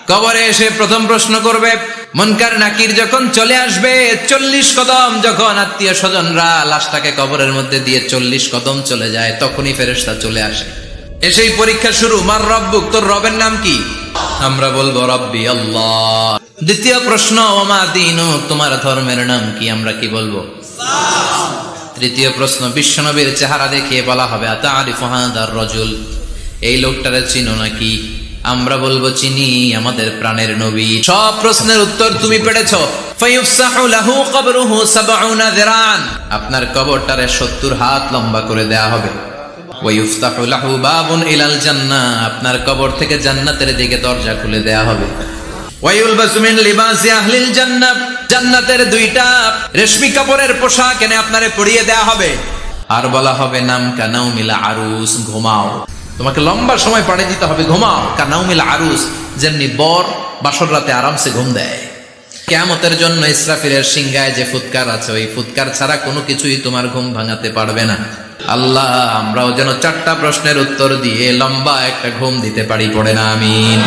কবরে এসে প্রথম প্রশ্ন করবে। মুনকার নাকির যখন চলে আসবে, 40 কদম যখন আত্মীয় স্বজনরা লাশটাকে কবরের মধ্যে দিয়ে 40 কদম চলে যায়, তখনই ফেরেশতা চলে আসে। এসেই পরীক্ষা শুরু। মার রব্বুক, তোর রবের নাম কি? আমরা বলবো রব্বি আল্লাহ। দ্বিতীয় প্রশ্ন, ওমা দীনুক, তোমার ধর্মের নাম কি? আমরা কি বলবো? তৃতীয় প্রশ্ন, বিশ্বনবীর চেহারা দেখিয়ে বলা হবে আতারিফু হাদার রাজুল, এই লোকটারে চিনো নাকি? আমরা বলবো চিনি, আমাদের প্রাণের নবী। সব প্রশ্নের উত্তর তুমি পেরেছো। ফায়ুফসাহু লাহু কবরুহু 70 যিরান, আপনার কবরটারে 70 হাত লম্বা করে দেয়া হবে। ওয়ায়ুফতাহু লাহু বাবুন ইলাল জান্নাহ, আপনার কবর থেকে জান্নাতের দিকে দরজা খুলে দেয়া হবে। ওয়ায়ুলবাসু মিন লিবাসি আহলিল জান্নাহ, জান্নাতের 2টা রেশমি কাপড়ের পোশাক এনে আপনারে পরিয়ে দেয়া হবে। আর বলা হবে নাম কানাউমিল আরুস, ঘুমাও। তোমাকে লম্বা সময় পাড়ে দিতে হবে, ঘুমাও। কানাউমিল আরুস, যেমনি বর বাসর রাতে আরামসে ঘুম দেয়। কিয়ামতের জন্য ইসরাফিলের সিংহায় যে ফুৎকার আছে, ওই ফুৎকার ছাড়া কোনো কিছুই তোমার ঘুম ভাঙাতে পারবে না। আল্লাহ, আমরাও যেন 4টা প্রশ্নের উত্তর দিয়ে লম্বা একটা ঘুম দিতে পারি, পড়ে না আমিন।